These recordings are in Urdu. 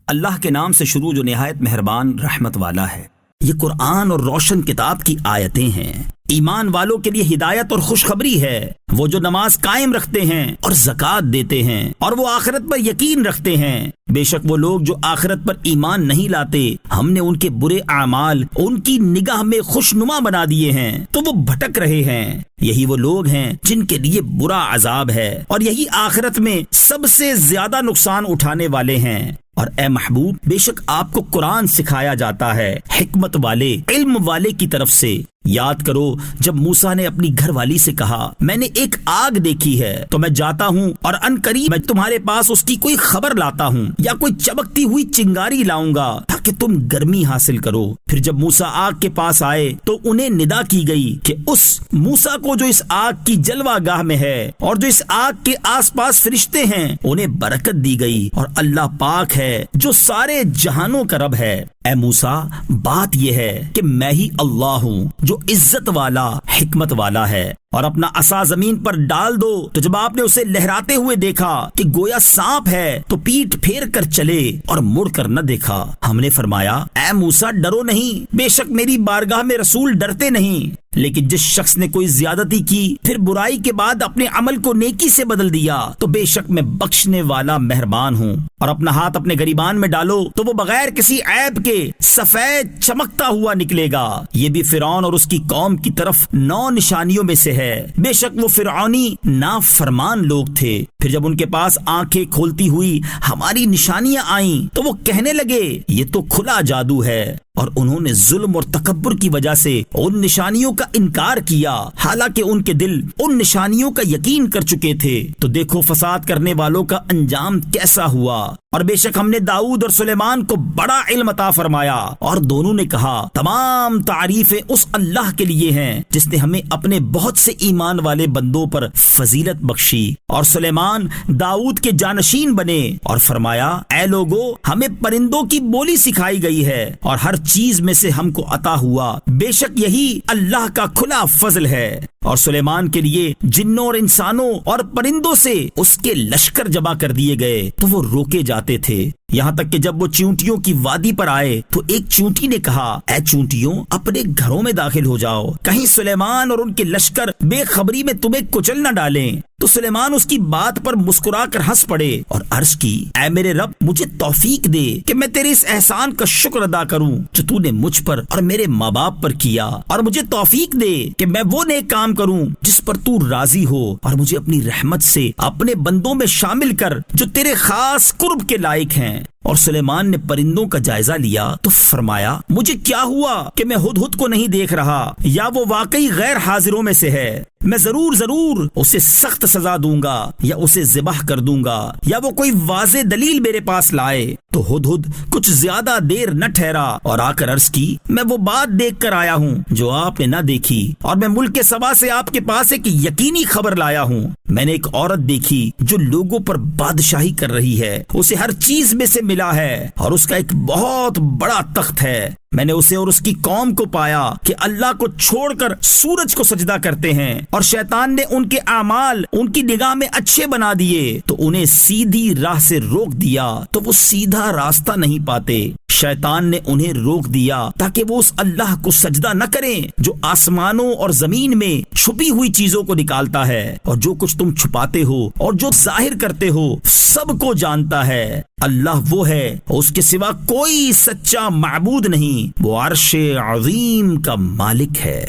اللہ کے نام سے شروع جو نہایت مہربان رحمت والا ہے۔ یہ قرآن اور روشن کتاب کی آیتیں ہیں، ایمان والوں کے لیے ہدایت اور خوشخبری ہے۔ وہ جو نماز قائم رکھتے ہیں اور زکوٰۃ دیتے ہیں اور وہ آخرت پر یقین رکھتے ہیں، بے شک وہ لوگ جو آخرت پر ایمان نہیں لاتے، ہم نے ان کے برے اعمال ان کی نگاہ میں خوشنما بنا دیے ہیں تو وہ بھٹک رہے ہیں۔ یہی وہ لوگ ہیں جن کے لیے برا عذاب ہے اور یہی آخرت میں سب سے زیادہ نقصان اٹھانے والے ہیں۔ اور اے محبوب، بے شک آپ کو قرآن سکھایا جاتا ہے حکمت والے علم والے کی طرف سے۔ یاد کرو جب موسیٰ نے اپنی گھر والی سے کہا میں نے ایک آگ دیکھی ہے تو میں جاتا ہوں اور عنقریب میں تمہارے پاس اس کی کوئی خبر لاتا ہوں یا کوئی چمکتی ہوئی چنگاری لاؤں گا تاکہ تم گرمی حاصل کرو۔ پھر جب موسیٰ آگ کے پاس آئے تو انہیں ندا کی گئی کہ اس موسیٰ کو جو اس آگ کی جلوہ گاہ میں ہے اور جو اس آگ کے آس پاس فرشتے ہیں انہیں برکت دی گئی، اور اللہ پاک ہے جو سارے جہانوں کا رب ہے۔ اے موسیٰ، بات یہ ہے کہ میں ہی اللہ ہوں جو عزت والا حکمت والا ہے، اور اپنا عصا زمین پر ڈال دو۔ تو جب آپ نے اسے لہراتے ہوئے دیکھا کہ گویا سانپ ہے تو پیٹ پھیر کر چلے اور مڑ کر نہ دیکھا۔ ہم نے فرمایا اے موسیٰ ڈرو نہیں، بے شک میری بارگاہ میں رسول ڈرتے نہیں، لیکن جس شخص نے کوئی زیادتی کی پھر برائی کے بعد اپنے عمل کو نیکی سے بدل دیا تو بے شک میں بخشنے والا مہربان ہوں۔ اور اپنا ہاتھ اپنے گریبان میں ڈالو تو وہ بغیر کسی عیب کے سفید چمکتا ہوا نکلے گا۔ یہ بھی فرعون اور اس کی قوم کی طرف 9 نشانیوں میں سے ہے۔ بے شک وہ فرعونی نافرمان لوگ تھے۔ پھر جب ان کے پاس آنکھیں کھولتی ہوئی ہماری نشانیاں آئیں تو وہ کہنے لگے یہ تو کھلا جادو ہے، اور انہوں نے ظلم اور تکبر کی وجہ سے ان نشانیوں کا انکار کیا، حالانکہ ان کے دل ان نشانیوں کا یقین کر چکے تھے۔ تو دیکھو فساد کرنے والوں کا انجام کیسا ہوا۔ اور بے شک ہم نے داؤد اور سلیمان کو بڑا علم عطا فرمایا، اور دونوں نے کہا تمام تعریفیں اس اللہ کے لیے ہیں جس نے ہمیں اپنے بہت سے ایمان والے بندوں پر فضیلت بخشی۔ اور سلیمان داؤد کے جانشین بنے، اور فرمایا اے لوگو، ہمیں پرندوں کی بولی سکھائی گئی ہے اور ہر چیز میں سے ہم کو عطا ہوا، بے شک یہی اللہ کا کھلا فضل ہے۔ اور سلیمان کے لیے جنوں اور انسانوں اور پرندوں سے اس کے لشکر جمع کر دیے گئے تو وہ روکے جاتے تھے، یہاں تک کہ جب وہ چونٹیوں کی وادی پر آئے تو ایک چونٹی نے کہا اے چونٹیوں، اپنے گھروں میں داخل ہو جاؤ، کہیں سلیمان اور ان کے لشکر بے خبری میں تمہیں کچل نہ ڈالیں۔ تو سلیمان اس کی بات پر مسکرا کر ہنس پڑے اور عرض کی اے میرے رب، مجھے توفیق دے کہ میں تیرے اس احسان کا شکر ادا کروں جو تو نے مجھ پر اور میرے ماں باپ پر کیا، اور مجھے توفیق دے کہ میں وہ نیک کام کروں جس پر تو راضی ہو، اور مجھے اپنی رحمت سے اپنے بندوں میں شامل کر جو تیرے خاص قرب کے لائق ہیں۔ اور سلیمان نے پرندوں کا جائزہ لیا تو فرمایا مجھے کیا ہوا کہ میں ہدہد کو نہیں دیکھ رہا، یا وہ واقعی غیر حاضروں میں سے ہے، میں ضرور اسے سخت سزا دوں گا یا اسے ذبح کر دوں گا، یا وہ کوئی واضح دلیل میرے پاس لائے۔ تو ہدہد کچھ زیادہ دیر نہ ٹھہرا اور آ کر عرض کی میں وہ بات دیکھ کر آیا ہوں جو آپ نے نہ دیکھی، اور میں ملک سبا سے آپ کے پاس ایک یقینی خبر لایا ہوں۔ میں نے ایک عورت دیکھی جو لوگوں پر بادشاہی کر رہی ہے، اسے ہر چیز میں سے ملا ہے اور اس کا ایک بہت بڑا تخت ہے۔ میں نے اسے اور اس کی قوم کو پایا کہ اللہ کو چھوڑ کر سورج کو سجدہ کرتے ہیں، اور شیطان نے ان کے اعمال ان کی نگاہ میں اچھے بنا دیے تو انہیں سیدھی راہ سے روک دیا تو وہ سیدھا راستہ نہیں پاتے۔ شیطان نے انہیں روک دیا تاکہ وہ اس اللہ کو سجدہ نہ کریں جو آسمانوں اور زمین میں چھپی ہوئی چیزوں کو نکالتا ہے، اور جو کچھ تم چھپاتے ہو اور جو ظاہر کرتے ہو سب کو جانتا ہے۔ اللہ وہ ہے، اس کے سوا کوئی سچا معبود نہیں، وہ عرش عظیم کا مالک ہے۔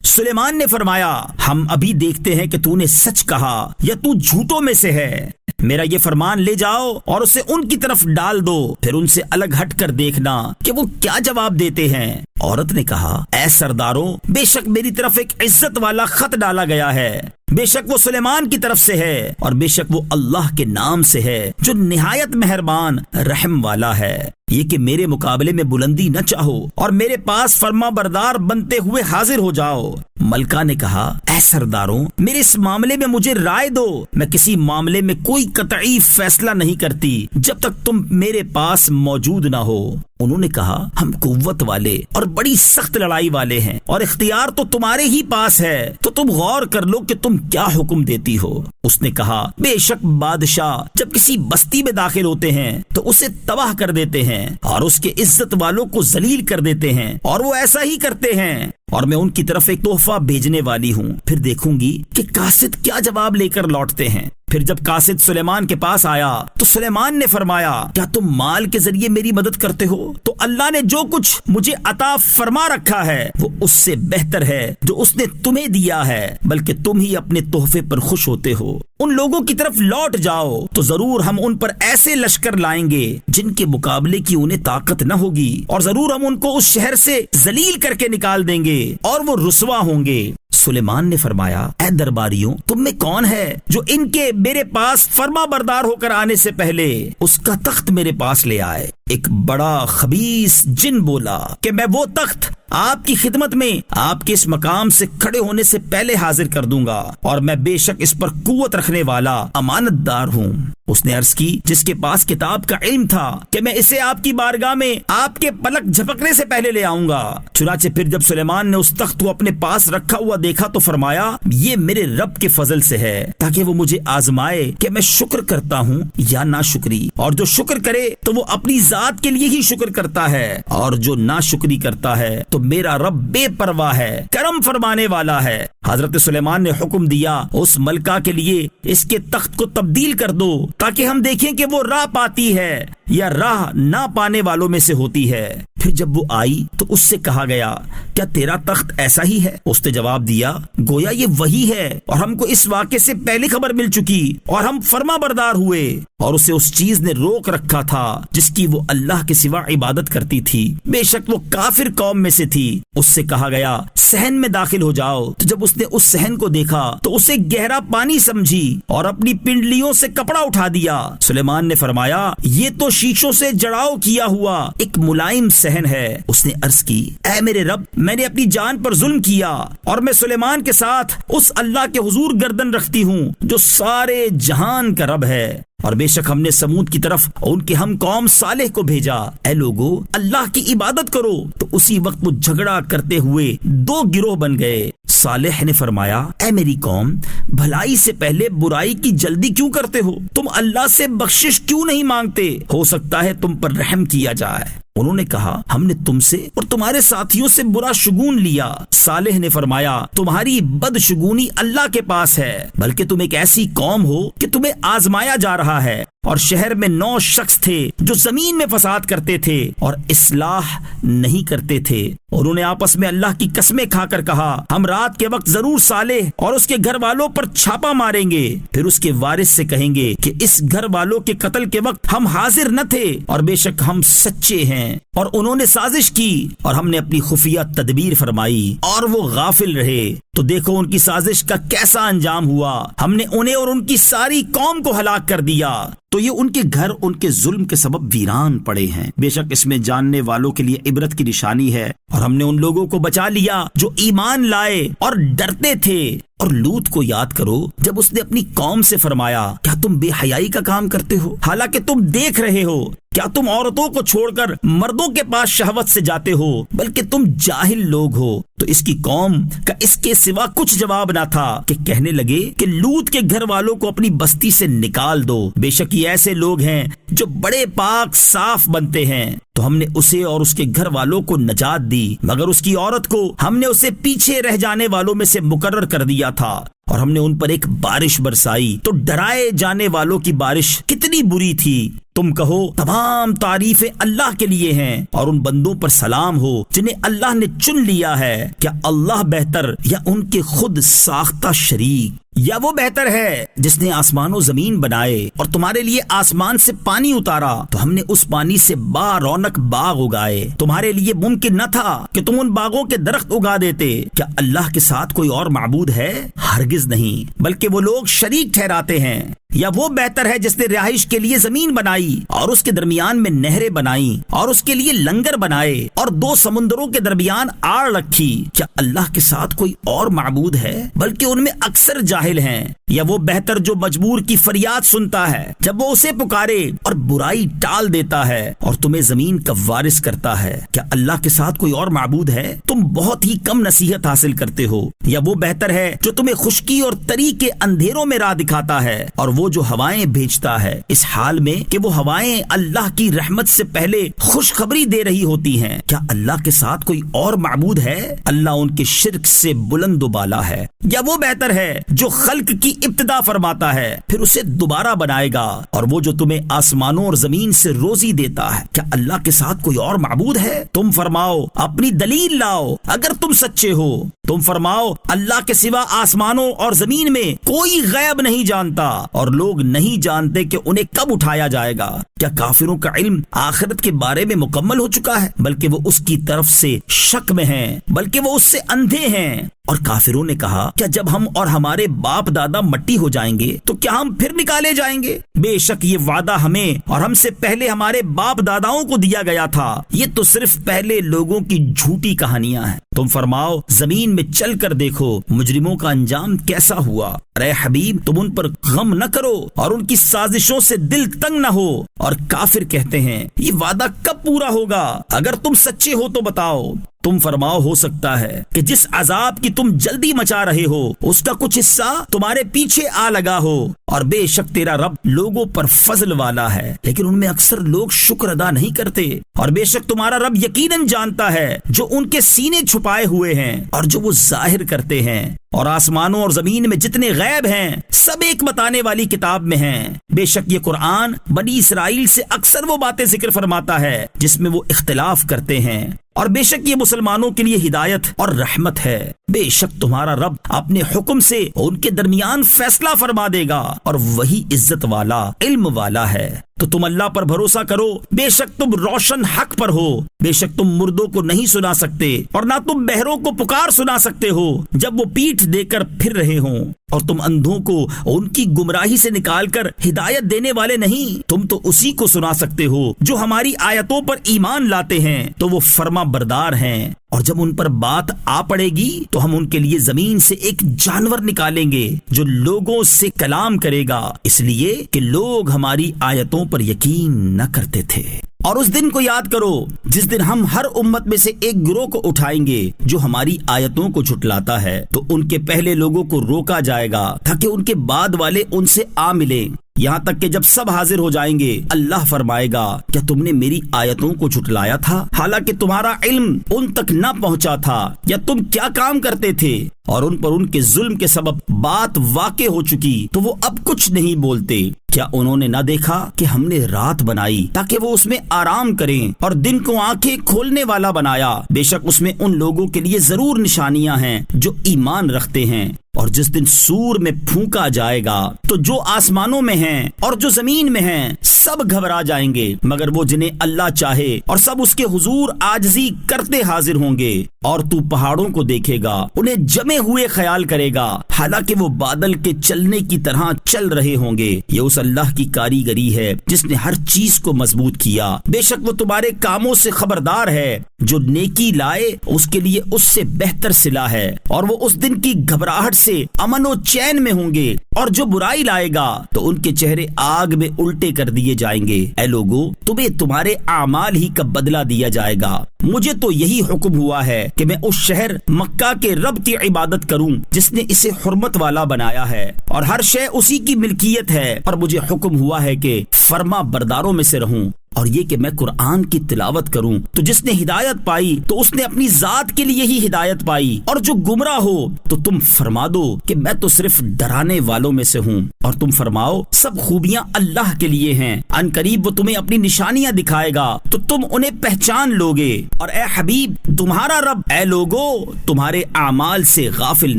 سلیمان نے فرمایا ہم ابھی دیکھتے ہیں کہ تو نے سچ کہا یا تو جھوٹوں میں سے ہے۔ میرا یہ فرمان لے جاؤ اور اسے ان کی طرف ڈال دو، پھر ان سے الگ ہٹ کر دیکھنا کہ وہ کیا جواب دیتے ہیں۔ عورت نے کہا اے سرداروں، بے شک میری طرف ایک عزت والا خط ڈالا گیا ہے، بے شک وہ سلیمان کی طرف سے ہے، اور بے شک وہ اللہ کے نام سے ہے جو نہایت مہربان رحم والا ہے۔ یہ کہ میرے مقابلے میں بلندی نہ چاہو اور میرے پاس فرما بردار بنتے ہوئے حاضر ہو جاؤ۔ ملکہ نے کہا، اے سرداروں، میرے اس معاملے میں مجھے رائے دو۔ میں کسی معاملے میں کوئی قطعی فیصلہ نہیں کرتی جب تک تم میرے پاس موجود نہ ہو۔ انہوں نے کہا، ہم قوت والے اور بڑی سخت لڑائی والے ہیں اور اختیار تو تمہارے ہی پاس ہے، تو تم غور کر لو کہ تم کیا حکم دیتی ہو۔ اس نے کہا، بے شک بادشاہ جب کسی بستی میں داخل ہوتے ہیں تو اسے تباہ کر دیتے ہیں اور اس کے عزت والوں کو ذلیل کر دیتے ہیں، اور وہ ایسا ہی کرتے ہیں، اور میں ان کی طرف ایک تحفہ بھیجنے والی ہوں، پھر دیکھوں گی کہ قاصد کیا جواب لے کر لوٹتے ہیں۔ پھر جب قاصد سلیمان کے پاس آیا تو سلیمان نے فرمایا، کیا تم مال کے ذریعے میری مدد کرتے ہو؟ تو اللہ نے جو کچھ مجھے عطا فرما رکھا ہے وہ اس سے بہتر ہے جو اس نے تمہیں دیا ہے، بلکہ تم ہی اپنے تحفے پر خوش ہوتے ہو۔ ان لوگوں کی طرف لوٹ جاؤ تو ضرور ہم ان پر ایسے لشکر لائیں گے جن کے مقابلے کی انہیں طاقت نہ ہوگی، اور ضرور ہم ان کو اس شہر سے ذلیل کر کے نکال دیں گے اور وہ رسوا ہوں گے۔ سلیمان نے فرمایا، اے درباریوں، تم میں کون ہے جو ان کے میرے پاس فرما بردار ہو کر آنے سے پہلے اس کا تخت میرے پاس لے آئے؟ ایک بڑا خبیث جن بولا کہ میں وہ تخت آپ کی خدمت میں آپ کے اس مقام سے کھڑے ہونے سے پہلے حاضر کر دوں گا، اور میں بے شک اس پر قوت رکھنے والا امانت دار ہوں۔ اس نے عرض کی، جس کے پاس کتاب کا علم تھا، کہ میں اسے آپ کی بارگاہ میں آپ کے پلک جھپکنے سے پہلے لے آؤں گا۔ چنانچہ پھر جب سلیمان نے اس تخت کو اپنے پاس رکھا ہوا دیکھا تو فرمایا، یہ میرے رب کے فضل سے ہے، تاکہ وہ مجھے آزمائے کہ میں شکر کرتا ہوں یا ناشکری، اور جو شکر کرے تو وہ اپنی ذات کے لیے ہی شکر کرتا ہے، اور جو ناشکری کرتا ہے تو میرا رب بے پرواہ ہے، کرم فرمانے والا ہے۔ حضرت سلیمان نے حکم دیا، اس ملکہ کے لیے اس کے تخت کو تبدیل کر دو تاکہ ہم دیکھیں کہ وہ راہ پاتی ہے یا راہ نہ پانے والوں میں سے ہوتی ہے۔ پھر جب وہ آئی تو اس سے کہا گیا، کیا تیرا تخت ایسا ہی ہے؟ اس نے جواب دیا، گویا یہ وہی ہے، اور ہم کو اس واقعے سے پہلے خبر مل چکی اور ہم فرما بردار ہوئے، اور اسے اس چیز نے روک رکھا تھا جس کی وہ اللہ کے سوا عبادت کرتی تھی، بے شک وہ کافر قوم میں سے تھی۔ اس سے کہا گیا، صحن میں داخل ہو جاؤ۔ تو جب اس نے اس صحن کو دیکھا تو اسے گہرا پانی سمجھی اور اپنی پنڈلیوں سے کپڑا اٹھا دیا۔ سلیمان نے فرمایا، یہ تو شیشوں سے جڑاؤ کیا ہوا ایک ملائم صحن ہے۔ اس نے عرض کی، اے میرے رب، میں نے اپنی جان پر ظلم کیا، اور میں سلیمان کے ساتھ اس اللہ کے حضور گردن رکھتی ہوں جو سارے جہان کا رب ہے، اور بے شک ہم نے سمود کی طرف ان کے ہم قوم صالح کو بھیجا۔ اے لوگو، اللہ کی عبادت کرو۔ تو اسی وقت وہ جھگڑا کرتے ہوئے دو گروہ بن گئے۔ صالح نے فرمایا، اے میری قوم، بھلائی سے پہلے برائی کی جلدی کیوں کرتے ہو؟ تم اللہ سے بخشش کیوں نہیں مانگتے؟ ہو سکتا ہے تم پر رحم کیا جائے۔ انہوں نے کہا، ہم نے تم سے اور تمہارے ساتھیوں سے برا شگون لیا۔ صالح نے فرمایا، تمہاری بد شگونی اللہ کے پاس ہے، بلکہ تم ایک ایسی قوم ہو کہ تمہیں آزمایا جا رہا ہے، اور شہر میں 9 شخص تھے جو زمین میں فساد کرتے تھے اور اصلاح نہیں کرتے تھے۔ انہوں نے آپس میں اللہ کی قسمیں کھا کر کہا، ہم رات کے وقت ضرور صالح اور اس کے گھر والوں پر چھاپا ماریں گے، پھر اس کے وارث سے کہیں گے کہ اس گھر والوں کے قتل کے وقت ہم حاضر نہ تھے، اور بے شک ہم سچے ہیں، اور انہوں نے سازش کی اور ہم نے اپنی خفیہ تدبیر فرمائی اور وہ غافل رہے۔ تو دیکھو ان کی سازش کا کیسا انجام ہوا، ہم نے انہیں اور ان کی ساری قوم کو ہلاک کر دیا۔ تو یہ ان کے گھر ان کے ظلم کے سبب ویران پڑے ہیں۔ بے شک اس میں جاننے والوں کے لیے عبرت کی نشانی ہے، اور ہم نے ان لوگوں کو بچا لیا جو ایمان لائے اور ڈرتے تھے۔ اور لوط کو یاد کرو جب اس نے اپنی قوم سے فرمایا، کیا تم بے حیائی کا کام کرتے ہو؟ حالانکہ تم دیکھ رہے ہو، کیا تم عورتوں کو چھوڑ کر مردوں کے پاس شہوت سے جاتے ہو؟ بلکہ تم جاہل لوگ ہو۔ تو اس کی قوم کا اس کے سوا کچھ جواب نہ تھا کہ کہنے لگے کہ لوط کے گھر والوں کو اپنی بستی سے نکال دو، بے شک یہ ایسے لوگ ہیں جو بڑے پاک صاف بنتے ہیں۔ تو ہم نے اسے اور اس کے گھر والوں کو نجات دی، مگر اس کی عورت کو ہم نے اسے پیچھے رہ جانے والوں میں سے مقرر کر دیا تھا، اور ہم نے ان پر ایک بارش برسائی تو ڈرائے جانے والوں کی بارش کتنی بری تھی۔ تم کہو، تمام تعریفیں اللہ کے لیے ہیں، اور ان بندوں پر سلام ہو جنہیں اللہ نے چن لیا ہے۔ کیا اللہ بہتر یا ان کے خود ساختہ شریک؟ یا وہ بہتر ہے جس نے آسمان و زمین بنائے اور تمہارے لیے آسمان سے پانی اتارا تو ہم نے اس پانی سے با رونق باغ اگائے۔ تمہارے لیے ممکن نہ تھا کہ تم ان باغوں کے درخت اگا دیتے۔ کیا اللہ کے ساتھ کوئی اور معبود ہے؟ ہرگز نہیں، بلکہ وہ لوگ شریک ٹھہراتے ہیں۔ یا وہ بہتر ہے جس نے رہائش کے لیے زمین بنائی اور اس کے درمیان میں نہریں بنائی اور اس کے لیے لنگر بنائے اور دو سمندروں کے درمیان آڑ رکھی؟ کیا اللہ کے ساتھ کوئی اور معبود ہے؟ بلکہ ان میں اکثر جاہل ہیں۔ یا وہ بہتر جو مجبور کی فریاد سنتا ہے جب وہ اسے پکارے اور برائی ٹال دیتا ہے اور تمہیں زمین کا وارث کرتا ہے؟ کیا اللہ کے ساتھ کوئی اور معبود ہے؟ تم بہت ہی کم نصیحت حاصل کرتے ہو۔ یا وہ بہتر ہے جو تمہیں خشکی اور تری کے اندھیروں میں راہ دکھاتا ہے اور وہ جو ہوائیں بھیجتا ہے اس حال میں کہ وہ ہوائیں اللہ کی رحمت سے پہلے خوشخبری دے رہی ہوتی ہیں؟ کیا اللہ کے ساتھ کوئی اور معبود ہے؟ اللہ ان کے شرک سے بلند و بالا ہے۔ یا وہ بہتر ہے جو خلق کی ابتدا فرماتا ہے پھر اسے دوبارہ بنائے گا اور وہ جو تمہیں آسمانوں اور زمین سے روزی دیتا ہے؟ کیا اللہ کے ساتھ کوئی اور معبود ہے؟ تم فرماؤ اپنی دلیل لاؤ اگر تم سچے ہو۔ تم فرماؤ اللہ کے سوا آسمانوں اور زمین میں کوئی غیب نہیں جانتا اور لوگ نہیں جانتے کہ انہیں کب اٹھایا جائے گا۔ کیا کافروں کا علم آخرت کے بارے میں مکمل ہو چکا ہے؟ بلکہ وہ اس کی طرف سے شک میں ہیں، بلکہ وہ اس سے اندھے ہیں۔ اور کافروں نے کہا کیا جب ہم اور ہمارے باپ دادا مٹی ہو جائیں گے تو کیا ہم پھر نکالے جائیں گے؟ بے شک یہ وعدہ ہمیں اور ہم سے پہلے ہمارے باپ داداؤں کو دیا گیا تھا، یہ تو صرف پہلے لوگوں کی جھوٹی کہانیاں ہیں۔ تم فرماؤ زمین میں چل کر دیکھو مجرموں کا انجام کیسا ہوا۔ اے حبیب تم ان پر غم نہ کرو اور ان کی سازشوں سے دل تنگ نہ ہو۔ اور کافر کہتے ہیں یہ وعدہ کب پورا ہوگا؟ اگر تم سچے ہو تو بتاؤ۔ تم فرماؤ ہو سکتا ہے کہ جس عذاب کی تم جلدی مچا رہے ہو اس کا کچھ حصہ تمہارے پیچھے آ لگا ہو، اور بے شک تیرا رب لوگوں پر فضل والا ہے لیکن ان میں اکثر لوگ شکر ادا نہیں کرتے۔ اور بے شک تمہارا رب یقیناً جانتا ہے جو ان کے سینے چھپائے ہوئے ہیں اور جو وہ ظاہر کرتے ہیں۔ اور آسمانوں اور زمین میں جتنے غیب ہیں سب ایک بتانے والی کتاب میں ہیں۔ بے شک یہ قرآن بنی اسرائیل سے اکثر وہ باتیں ذکر فرماتا ہے جس میں وہ اختلاف کرتے ہیں، اور بے شک یہ مسلمانوں کے لیے ہدایت اور رحمت ہے۔ بے شک تمہارا رب اپنے حکم سے ان کے درمیان فیصلہ فرما دے گا اور وہی عزت والا علم والا ہے۔ تو تم اللہ پر بھروسہ کرو، بے شک تم روشن حق پر ہو۔ بے شک تم مردوں کو نہیں سنا سکتے اور نہ تم بہروں کو پکار سنا سکتے ہو جب وہ پیٹھ دے کر پھر رہے ہوں، اور تم اندھوں کو ان کی گمراہی سے نکال کر ہدایت دینے والے نہیں۔ تم تو اسی کو سنا سکتے ہو جو ہماری آیتوں پر ایمان لاتے ہیں تو وہ فرما بردار ہیں۔ اور جب ان پر بات آ پڑے گی تو ہم ان کے لیے زمین سے ایک جانور نکالیں گے جو لوگوں سے کلام کرے گا، اس لیے کہ لوگ ہماری آیتوں پر یقین نہ کرتے تھے۔ اور اس دن کو یاد کرو جس دن ہم ہر امت میں سے ایک گروہ کو اٹھائیں گے جو ہماری آیتوں کو جھٹلاتا ہے، تو ان کے پہلے لوگوں کو روکا جائے گا تاکہ ان کے بعد والے ان سے آ ملیں، یہاں تک کہ جب سب حاضر ہو جائیں گے اللہ فرمائے گا کیا تم نے میری آیتوں کو جھٹلایا تھا حالانکہ تمہارا علم ان تک نہ پہنچا تھا، یا تم کیا کام کرتے تھے؟ اور ان پر ان کے ظلم کے سبب بات واقع ہو چکی تو وہ اب کچھ نہیں بولتے۔ کیا انہوں نے نہ دیکھا کہ ہم نے رات بنائی تاکہ وہ اس میں آرام کریں اور دن کو آنکھیں کھولنے والا بنایا؟ بے شک اس میں ان لوگوں کے لیے ضرور نشانیاں ہیں جو ایمان رکھتے ہیں۔ اور جس دن سور میں پھونکا جائے گا تو جو آسمانوں میں ہیں اور جو زمین میں ہیں سب گھبرا جائیں گے مگر وہ جنہیں اللہ چاہے، اور سب اس کے حضور عاجزی کرتے حاضر ہوں گے۔ اور تو پہاڑوں کو دیکھے گا انہیں جمے ہوئے خیال کرے گا حالانکہ وہ بادل کے چلنے کی طرح چل رہے ہوں گے۔ یہ اس اللہ کی کاریگری ہے جس نے ہر چیز کو مضبوط کیا۔ بے شک وہ تمہارے کاموں سے خبردار ہے، جو نیکی لائے اس کے لیے اس سے بہتر صلہ ہے، اور وہ اس دن کی گھبراہٹ سے امن و چین میں ہوں گے۔ اور جو برائی لائے گا تو ان کے چہرے آگ میں الٹے کر دیے جائیں گے۔ اے لوگو تمہیں تمہارے اعمال ہی کا بدلہ دیا جائے گا۔ مجھے تو یہی حکم ہوا ہے کہ میں اس شہر مکہ کے رب کی عبادت کروں جس نے اسے حرمت والا بنایا ہے اور ہر شے اسی کی ملکیت ہے، اور مجھے حکم ہوا ہے کہ فرما برداروں میں سے رہوں، اور یہ کہ میں قرآن کی تلاوت کروں۔ تو جس نے ہدایت پائی تو اس نے اپنی ذات کے لیے ہی ہدایت پائی، اور جو گمراہ ہو تو تم فرما دو کہ میں تو صرف ڈرانے والوں میں سے ہوں۔ اور تم فرماؤ سب خوبیاں اللہ کے لیے ہیں، ان قریب وہ تمہیں اپنی نشانیاں دکھائے گا تو تم انہیں پہچان لوگے۔ اور اے حبیب تمہارا رب اے لوگو تمہارے اعمال سے غافل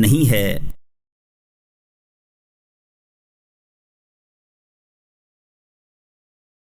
نہیں ہے۔